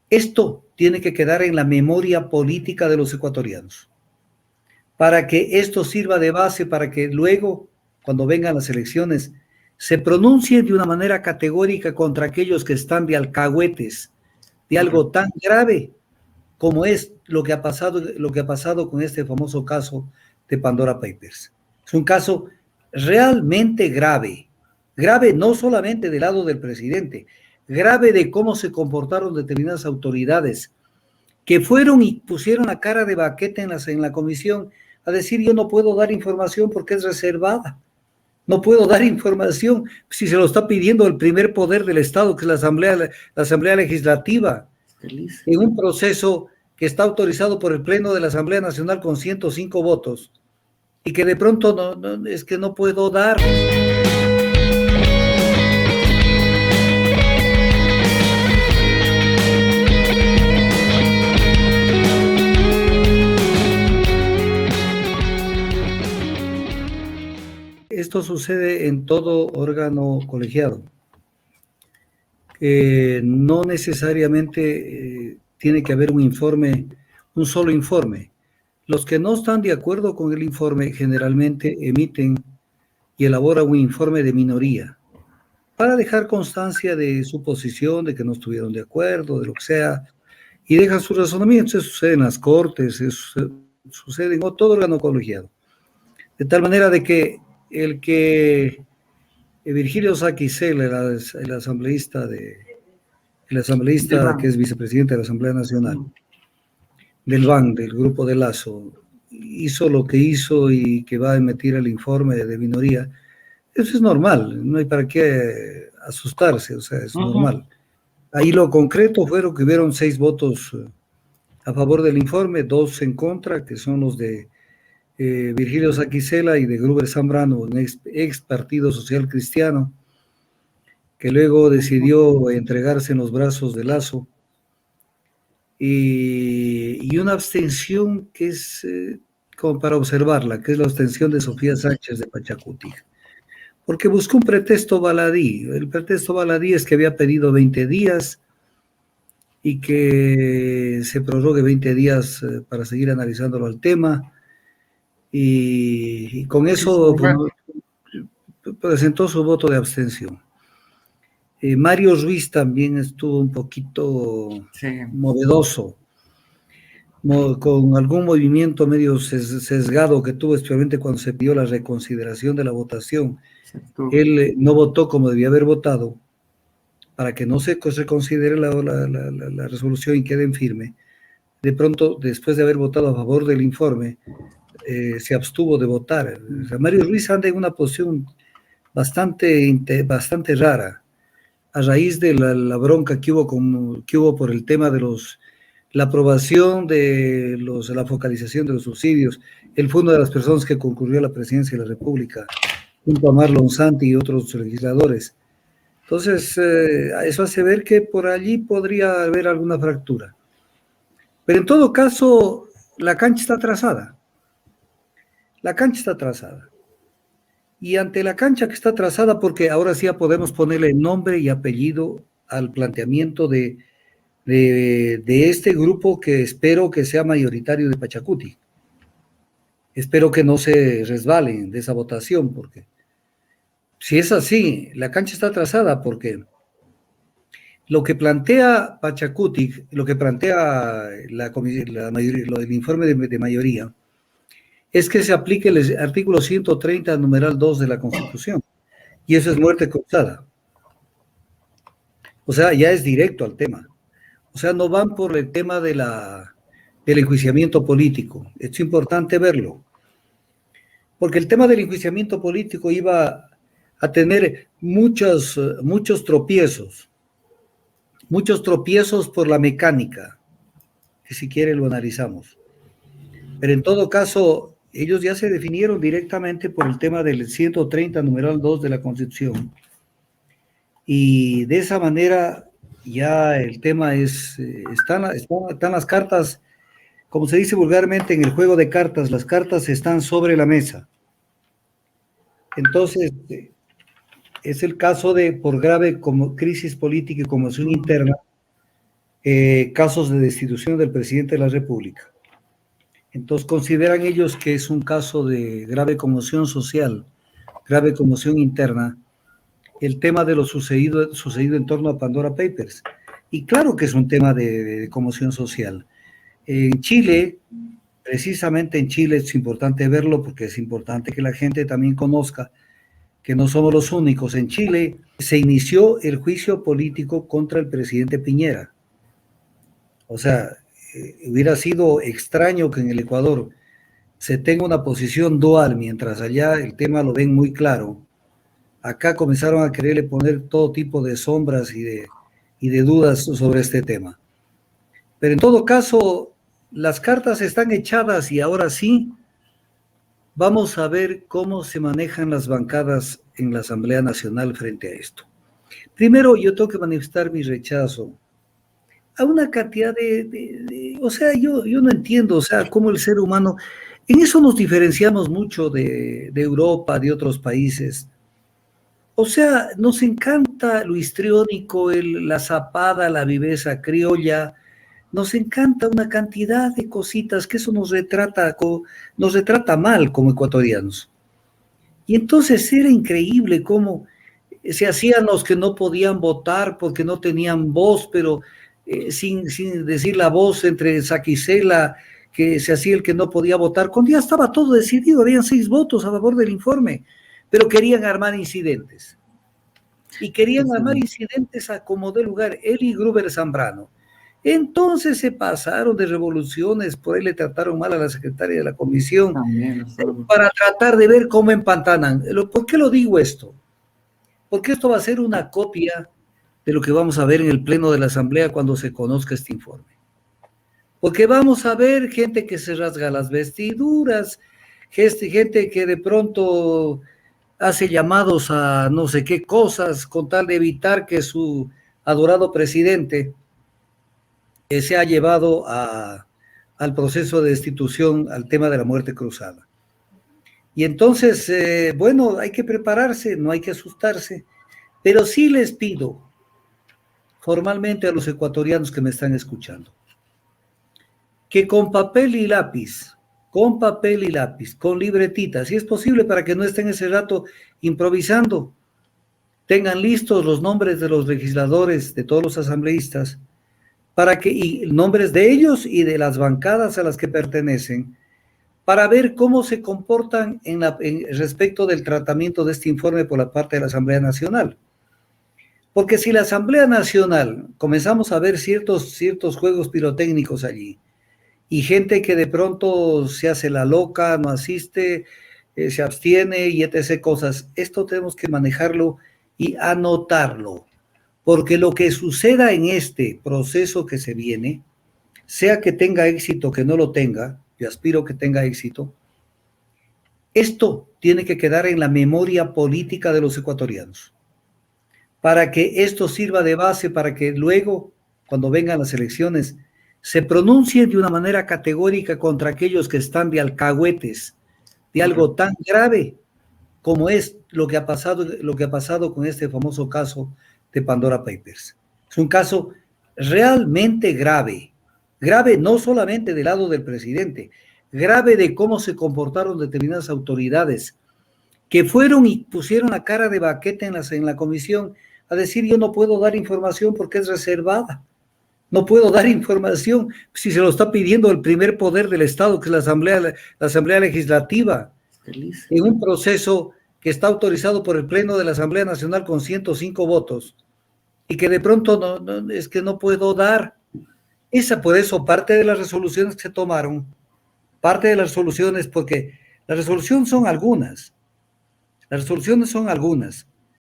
Esto tiene que quedar en la memoria política de los ecuatorianos, para que esto sirva de base para que luego, cuando vengan las elecciones, se pronuncie de una manera categórica contra aquellos que están de alcahuetes de algo tan grave como es lo que ha pasado con este famoso caso de Pandora Papers. Es un caso realmente grave, grave no solamente del lado del presidente, grave de cómo se comportaron autoridades que fueron y pusieron la cara de baqueta en la comisión a decir yo no puedo dar información porque es reservada. No puedo dar información si se lo está pidiendo el primer poder del Estado, que es la Asamblea Legislativa, en un proceso que está autorizado por el Pleno de la Asamblea Nacional con 105 votos, y que de pronto es que no puedo dar. Esto sucede en todo órgano colegiado. No necesariamente tiene que haber un informe, un solo informe. Los que no están de acuerdo con el informe generalmente emiten y elaboran un informe de minoría para dejar constancia de su posición, de que no estuvieron de acuerdo, de lo que sea, y dejan su razonamiento. Eso sucede en las cortes, eso sucede en todo órgano colegiado. De tal manera de que Virgilio Saquicela, el asambleísta que es vicepresidente de la Asamblea Nacional, del BAN, del Grupo de Lazo, hizo lo que hizo y que va a emitir el informe de minoría. Eso es normal, no hay para qué asustarse, o sea, es normal. Ahí lo concreto fueron que hubieron 6 votos a favor del informe, 2 en contra, que son los de Virgilio Saquicela y de Gruber Zambrano, un ex Partido Social Cristiano, que luego decidió entregarse en los brazos de Lazo, y una abstención que es como para observarla, que es la abstención de Sofía Sánchez de Pachacuti, porque buscó un pretexto baladí. El pretexto baladí es que había pedido 20 días y que se prorrogue 20 días para seguir analizándolo al tema, y con eso presentó su voto de abstención. Mario Ruiz también estuvo un poquito novedoso, con algún movimiento medio sesgado que tuvo, especialmente cuando se pidió la reconsideración de la votación. Él no votó como debía haber votado, para que no se reconsidere la resolución y quede en firme. De pronto, después de haber votado a favor del informe, se abstuvo de votar. O sea, Mario Ruiz anda en una posición bastante rara, a raíz de la bronca que hubo por el tema de la aprobación de la focalización de los subsidios. Él fue una de las personas que concurrió a la presidencia de la República, junto a Marlon Santi y otros legisladores. Entonces, eso hace ver que por allí podría haber alguna fractura. Pero en todo caso, la cancha está trazada. La cancha está trazada. Y ante la cancha que está trazada, porque ahora sí ya podemos ponerle nombre y apellido al planteamiento de este grupo, que espero que sea mayoritario de Pachacuti. Espero que no se resbalen de esa votación, porque si es así, la cancha está trazada, porque lo que plantea Pachacuti, lo que plantea el informe de mayoría, es que se aplique el artículo 130, numeral 2 de la Constitución, y eso es muerte cruzada. O sea, ya es directo al tema. O sea, no van por el tema del enjuiciamiento político. Es importante verlo, porque el tema del enjuiciamiento político iba a tener muchos tropiezos por la mecánica, que si quiere lo analizamos. Pero en todo caso, ellos ya se definieron directamente por el tema del 130, numeral 2 de la Constitución. Y de esa manera ya el tema están las cartas, como se dice vulgarmente en el juego de cartas, las cartas están sobre la mesa. Entonces, es el caso de, por grave como crisis política y conmoción interna, casos de destitución del presidente de la República. Entonces consideran ellos que es un caso de grave conmoción social, grave conmoción interna, el tema de lo sucedido en torno a Pandora Papers. Y claro que es un tema de conmoción social. En Chile, precisamente en Chile es importante verlo porque es importante que la gente también conozca que no somos los únicos. En Chile se inició el juicio político contra el presidente Piñera. O sea, hubiera sido extraño que en el Ecuador se tenga una posición dual, mientras allá el tema lo ven muy claro. Acá comenzaron a quererle poner todo tipo de sombras y de dudas sobre este tema. Pero en todo caso, las cartas están echadas y ahora sí vamos a ver cómo se manejan las bancadas en la Asamblea Nacional frente a esto. Primero, yo tengo que manifestar mi rechazo a una cantidad o sea, yo no entiendo, o sea, cómo el ser humano, en eso nos diferenciamos mucho de Europa, de otros países. O sea, nos encanta lo histriónico, la zapada, la viveza criolla, nos encanta una cantidad de cositas que eso nos retrata mal como ecuatorianos. Y entonces era increíble cómo se hacían los que no podían votar porque no tenían voz, pero sin decir la voz entre Saquicela, que se hacía el que no podía votar, cuando ya estaba todo decidido, habían 6 votos a favor del informe, pero querían armar incidentes. Y querían armar incidentes a como de lugar, él y Gruber Zambrano. Entonces se pasaron de revoluciones, por ahí le trataron mal a la secretaria de la comisión, para tratar de ver cómo empantanan. ¿Por qué lo digo esto? Porque esto va a ser una copia de lo que vamos a ver en el pleno de la Asamblea cuando se conozca este informe. Porque vamos a ver gente que se rasga las vestiduras, gente que de pronto hace llamados a no sé qué cosas con tal de evitar que su adorado presidente sea llevado al proceso de destitución, al tema de la muerte cruzada. Y entonces, bueno, hay que prepararse, no hay que asustarse, pero sí les pido formalmente a los ecuatorianos que me están escuchando, que con papel y lápiz, con libretita, si es posible para que no estén ese rato improvisando, tengan listos los nombres de los legisladores, de todos los asambleístas, y nombres de ellos y de las bancadas a las que pertenecen, para ver cómo se comportan respecto del tratamiento de este informe por la parte de la Asamblea Nacional. Porque si la Asamblea Nacional comenzamos a ver ciertos juegos pirotécnicos allí, y gente que de pronto se hace la loca, no asiste, se abstiene y etc. cosas, esto tenemos que manejarlo y anotarlo, porque lo que suceda en este proceso que se viene, sea que tenga éxito, que no lo tenga, yo aspiro que tenga éxito, esto tiene que quedar en la memoria política de los ecuatorianos, para que esto sirva de base, para que luego, cuando vengan las elecciones, se pronuncie de una manera categórica contra aquellos que están de alcahuetes de algo tan grave como es lo que ha pasado con este famoso caso de Pandora Papers. Es un caso realmente grave, grave no solamente del lado del presidente, grave de cómo se comportaron determinadas autoridades que fueron y pusieron la cara de baqueta en la comisión a decir yo no puedo dar información porque es reservada. No puedo dar información si se lo está pidiendo el primer poder del Estado, que es la Asamblea Legislativa, en un proceso que está autorizado por el Pleno de la Asamblea Nacional con 105 votos, y que de pronto es que no puedo dar. Por eso, parte de las resoluciones que se tomaron, parte de las resoluciones, porque las resoluciones son algunas,